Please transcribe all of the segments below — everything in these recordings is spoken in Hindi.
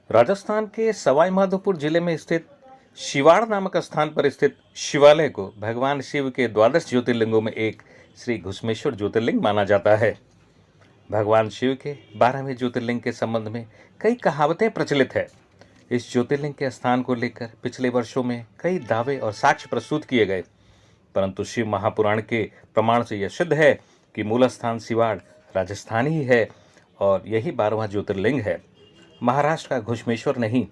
राजस्थान के सवाई माधोपुर जिले में स्थित शिवाड़ नामक स्थान पर स्थित शिवालय को भगवान शिव के द्वादश ज्योतिर्लिंगों में एक श्री घुश्मेश्वर ज्योतिर्लिंग माना जाता है। भगवान शिव के 12वें ज्योतिर्लिंग के संबंध में कई कहावतें प्रचलित है। इस ज्योतिर्लिंग के स्थान को लेकर पिछले वर्षों में कई दावे और साक्ष्य प्रस्तुत किए गए, परंतु शिव महापुराण के प्रमाण से यह सिद्ध है कि मूल स्थान शिवाड़ राजस्थान ही है और यही 12वां ज्योतिर्लिंग है, महाराष्ट्र का घुश्मेश्वर नहीं।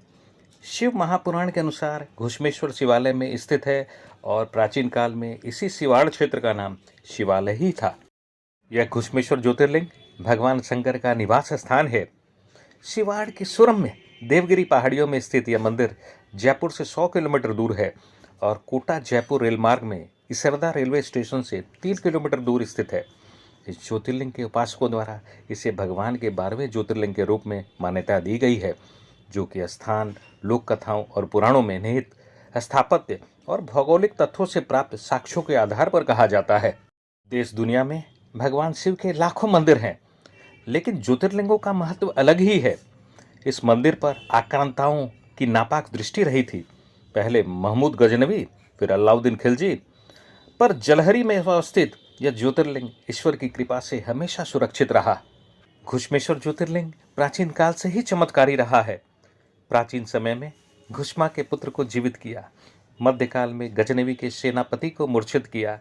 शिव महापुराण के अनुसार घुश्मेश्वर शिवालय में स्थित है और प्राचीन काल में इसी शिवाड़ क्षेत्र का नाम शिवालय ही था। यह घुश्मेश्वर ज्योतिर्लिंग भगवान शंकर का निवास स्थान है। शिवाड़ की सुरम में देवगिरी पहाड़ियों में स्थित यह मंदिर जयपुर से 100 किलोमीटर दूर है और कोटा जयपुर रेल मार्ग में इसरदा रेलवे स्टेशन से 3 किलोमीटर दूर स्थित है। इस ज्योतिर्लिंग के उपासकों द्वारा इसे भगवान के 12वें ज्योतिर्लिंग के रूप में मान्यता दी गई है, जो कि स्थान लोक कथाओं और पुराणों में निहित स्थापत्य और भौगोलिक तथ्यों से प्राप्त साक्ष्यों के आधार पर कहा जाता है। देश दुनिया में भगवान शिव के लाखों मंदिर हैं, लेकिन ज्योतिर्लिंगों का महत्व अलग ही है। इस मंदिर पर आक्रांताओं की नापाक दृष्टि रही थी। पहले महमूद गजनवी, फिर अलाउद्दीन खिलजी, पर जलहरी में अवस्थित यह ज्योतिर्लिंग ईश्वर की कृपा से हमेशा सुरक्षित रहा। घुश्मेश्वर ज्योतिर्लिंग प्राचीन काल से ही चमत्कारी रहा है। प्राचीन समय में घुश्मा के पुत्र को जीवित किया, मध्यकाल में गजनवी के सेनापति को मूर्छित किया,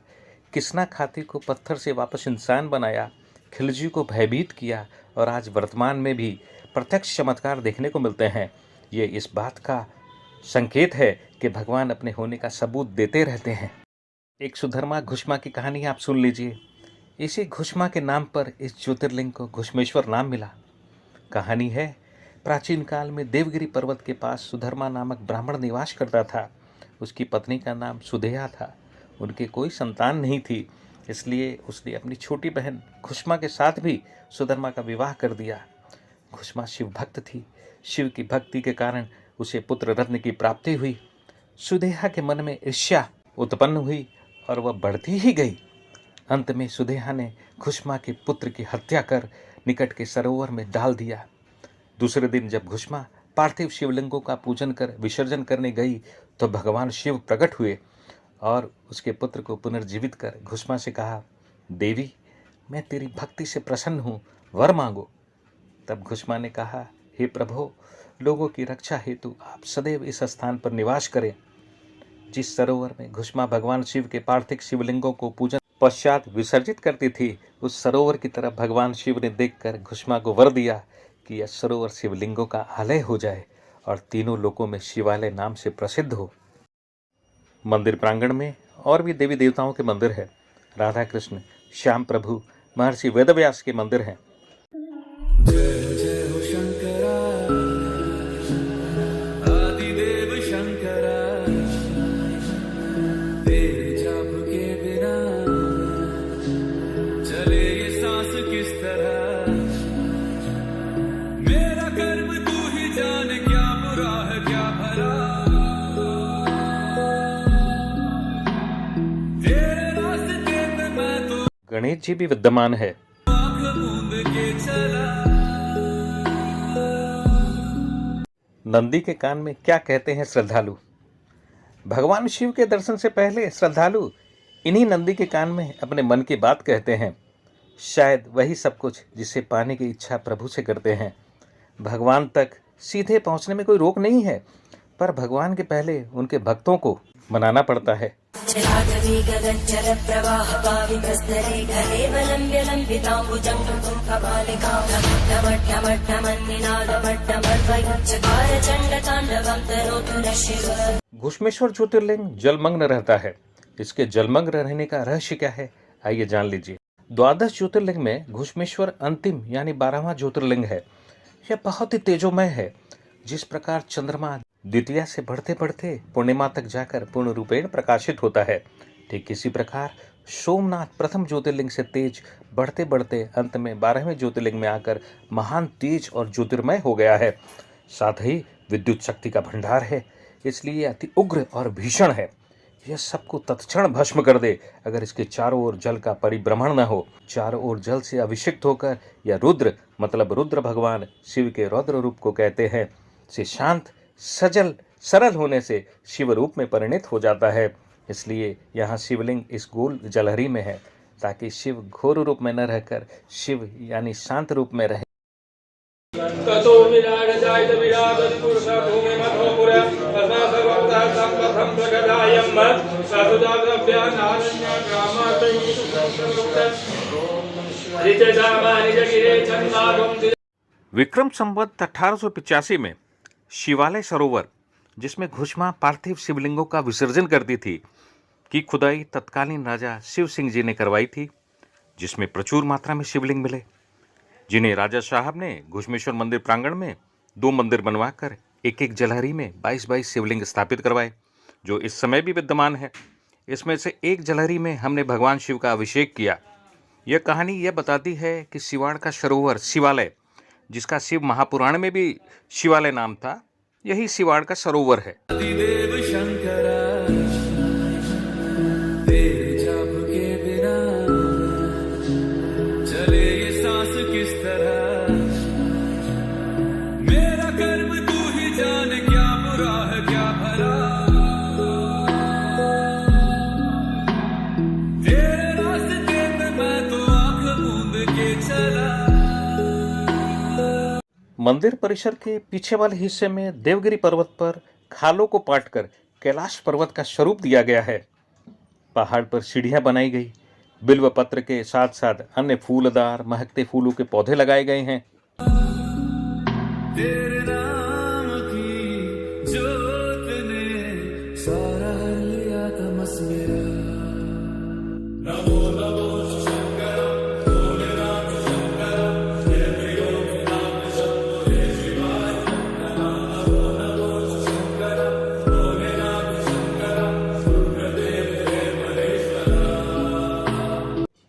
किसना खाती को पत्थर से वापस इंसान बनाया, खिलजी को भयभीत किया और आज वर्तमान में भी प्रत्यक्ष चमत्कार देखने को मिलते हैं। ये इस बात का संकेत है कि भगवान अपने होने का सबूत देते रहते हैं। एक सुधर्मा घुश्मा की कहानी आप सुन लीजिए। इसी घुश्मा के नाम पर इस ज्योतिर्लिंग को घुश्मेश्वर नाम मिला। कहानी है, प्राचीन काल में देवगिरी पर्वत के पास सुधर्मा नामक ब्राह्मण निवास करता था। उसकी पत्नी का नाम सुधेया था। उनके कोई संतान नहीं थी, इसलिए उसने अपनी छोटी बहन घुश्मा के साथ भी सुधर्मा का विवाह कर दिया। घुश्मा शिव भक्त थी। शिव की भक्ति के कारण उसे पुत्र रत्न की प्राप्ति हुई। सुधेया के मन में ईर्ष्या उत्पन्न हुई और वह बढ़ती ही गई। अंत में सुधेया ने घुश्मा के पुत्र की हत्या कर निकट के सरोवर में डाल दिया। दूसरे दिन जब घुश्मा पार्थिव शिवलिंगों का पूजन कर विसर्जन करने गई तो भगवान शिव प्रकट हुए और उसके पुत्र को पुनर्जीवित कर घुश्मा से कहा, देवी, मैं तेरी भक्ति से प्रसन्न हूँ, वर मांगो। तब घुश्मा ने कहा, हे प्रभु, लोगों की रक्षा हेतु आप सदैव इस स्थान पर निवास करें। जिस सरोवर में घुश्मा भगवान शिव के पार्थिव शिवलिंगों को पूजन पश्चात विसर्जित करती थी, उस सरोवर की तरफ भगवान शिव ने देखकर घुश्मा को वर दिया कि यह सरोवर शिवलिंगों का आलय हो जाए और तीनों लोकों में शिवालय नाम से प्रसिद्ध हो। मंदिर प्रांगण में और भी देवी देवताओं के मंदिर है। राधा कृष्ण, श्याम प्रभु, महर्षि वेदव्यास के मंदिर हैं। गणेश जी भी विद्यमान है। नंदी के कान में क्या कहते हैं श्रद्धालु? भगवान शिव के दर्शन से पहले श्रद्धालु इन्हीं नंदी के कान में अपने मन की बात कहते हैं। शायद वही सब कुछ जिसे पाने की इच्छा प्रभु से करते हैं। भगवान तक सीधे पहुंचने में कोई रोक नहीं है, पर भगवान के पहले उनके भक्तों को मनाना पड़ता है। घुश्मेश्वर ज्योतिर्लिंग जलमग्न रहता है। इसके जलमग्न रहने का रहस्य क्या है, आइए जान लीजिए। द्वादश ज्योतिर्लिंग में घुश्मेश्वर अंतिम यानी 12वां ज्योतिर्लिंग है। यह बहुत ही तेजोमय है। जिस प्रकार चंद्रमा द्वितीया से बढ़ते बढ़ते पूर्णिमा तक जाकर पूर्ण रूपेण प्रकाशित होता है, ठीक इसी प्रकार सोमनाथ प्रथम ज्योतिर्लिंग से तेज बढ़ते बढ़ते अंत में 12वें ज्योतिर्लिंग में आकर महान तेज और ज्योतिर्मय हो गया है। साथ ही विद्युत शक्ति का भंडार है, इसलिए अति उग्र और भीषण है। यह सबको तत्क्षण भस्म कर दे अगर इसके चारों ओर जल का परिभ्रमण न हो। चारों ओर जल से अभिषिक्त होकर यह रुद्र मतलब रुद्र भगवान शिव के रौद्र रूप को कहते हैं। से शांत, सजल, सरल होने से शिव रूप में परिणत हो जाता है। इसलिए यहाँ शिवलिंग इस गोल जलहरी में है, ताकि शिव घोर रूप में न रहकर शिव यानी शांत रूप में रहे। ततो विराट जायत विराट पुरुष भूमि मधो पुरा तथा सर्वतः संपथम प्रगदायम सहुदा द्रव्या नारण्य ग्रामातयि संप्रमुक्त रिच सामानि जगिरे चन्नागम। विक्रम संवत 1885 में शिवालय सरोवर, जिसमें घुश्मा पार्थिव शिवलिंगों का विसर्जन करती थी, की खुदाई तत्कालीन राजा शिव सिंह जी ने करवाई थी, जिसमें प्रचुर मात्रा में शिवलिंग मिले, जिन्हें राजा साहब ने घुश्मेश्वर मंदिर प्रांगण में 2 मंदिर बनवाकर एक एक जलहरी में 22-22 शिवलिंग स्थापित करवाए, जो इस समय भी विद्यमान है। इसमें से एक जलहरी में हमने भगवान शिव का अभिषेक किया। यह कहानी यह बताती है कि शिवाड़ का सरोवर शिवालय, जिसका शिव महापुराण में भी शिवालय नाम था, यही शिवाड़ का सरोवर है। देव शंकरा तेरे जाप के बिना चले ये सांस किस तरह, मेरा कर्म तू ही जाने क्या बुरा है क्या भला, तेरे रास्ते पे मैं तो आंख मूंद के चला। मंदिर परिसर के पीछे वाले हिस्से में देवगिरी पर्वत पर खालों को पाटकर कैलाश पर्वत का स्वरूप दिया गया है। पहाड़ पर सीढ़ियां बनाई गई, बिल्व पत्र के साथ साथ अन्य फूलदार महकते फूलों के पौधे लगाए गए हैं। तेरे नाम की जोत ने सारा हर लिया तमस मेरा। नमो नमो शंकर भोलेनाथ शंकर जय प्रियो नाम शंभो शिवाय। नमो नमो शंकर भोलेनाथ शंकर रुद्रदेव हे महेश्वरा।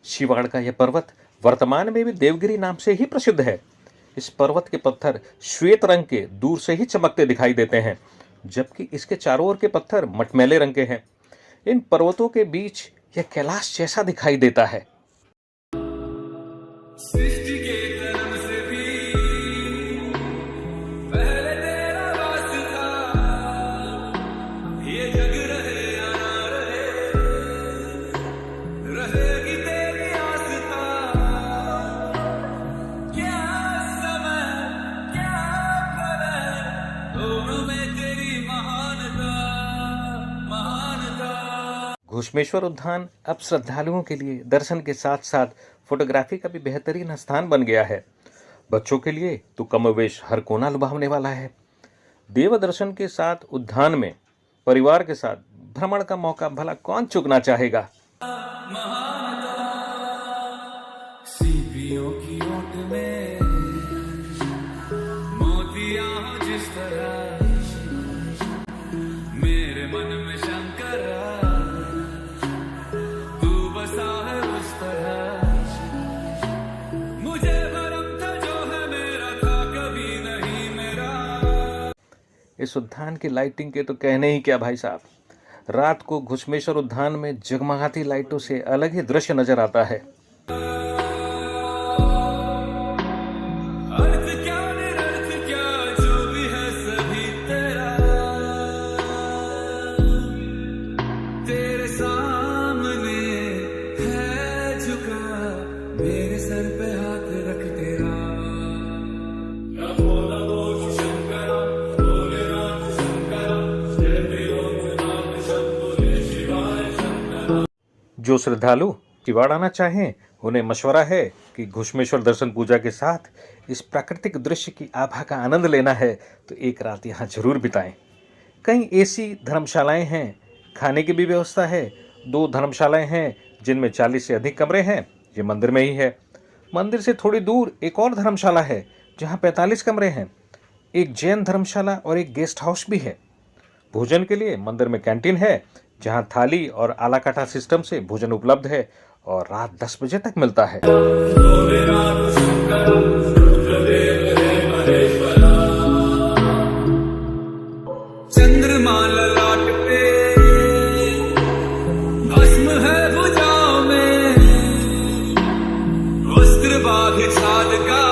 शिवाड़ का यह पर्वत वर्तमान में भी देवगिरी नाम से ही प्रसिद्ध है। इस पर्वत के पत्थर श्वेत रंग के दूर से ही चमकते दिखाई देते हैं, जबकि इसके चारों ओर के पत्थर मटमैले रंग के हैं। इन पर्वतों के बीच यह कैलाश जैसा दिखाई देता है। सृष्टि के कर्म से भी पहले तेरा वास था, ये जग रहे या ना रहेगी तेरी आस्था। क्या समय क्या करे दोनों में तेरी महानता महानता। घुश्मेश्वर उद्यान अब श्रद्धालुओं के लिए दर्शन के साथ साथ फोटोग्राफी का भी बेहतरीन स्थान बन गया है। बच्चों के लिए तो कमोवेश हर कोना लुभावने वाला है। देव दर्शन के साथ उद्यान में परिवार के साथ भ्रमण का मौका भला कौन चूकना चाहेगा। सीपियों की ओट में मोतियां हो जिस तरह, मेरे मन में शंकरा तू बसा है उस तरह। मुझे भरम था जो है मेरा था कभी नहीं मेरा। इस उद्यान की लाइटिंग के तो कहने ही क्या भाई साहब। रात को घुश्मेश्वर उद्यान में जगमगाती लाइटों से अलग ही दृश्य नजर आता है। अर्थ क्या निरर्थ क्या जो भी है सभी तेरा, तेरे सामने है झुका मेरे सर पे हाथ रख तेरा। नमो नमो शंकर भोलेनाथ शंकर जय प्रियो नाम शंभो शिवाय शंकर। जो श्रद्धालु शिवाड़ आना चाहें, उन्हें मशवरा है कि घुश्मेश्वर दर्शन पूजा के साथ इस प्राकृतिक दृश्य की आभा का आनंद लेना है तो एक रात यहाँ जरूर बिताएं। कई एसी धर्मशालाएं हैं, खाने की भी व्यवस्था है। 2 धर्मशालाएं हैं जिनमें 40 से अधिक कमरे हैं, ये मंदिर में ही है। मंदिर से थोड़ी दूर एक और धर्मशाला है जहाँ 45 कमरे हैं। एक जैन धर्मशाला और एक गेस्ट हाउस भी है। भोजन के लिए मंदिर में कैंटीन है, जहाँ थाली और आला काटा सिस्टम से भोजन उपलब्ध है और रात 10 बजे तक मिलता है। चंद्रमा ललाट पे भस्म है भुजाओं में, वस्त्र बाघ छाल का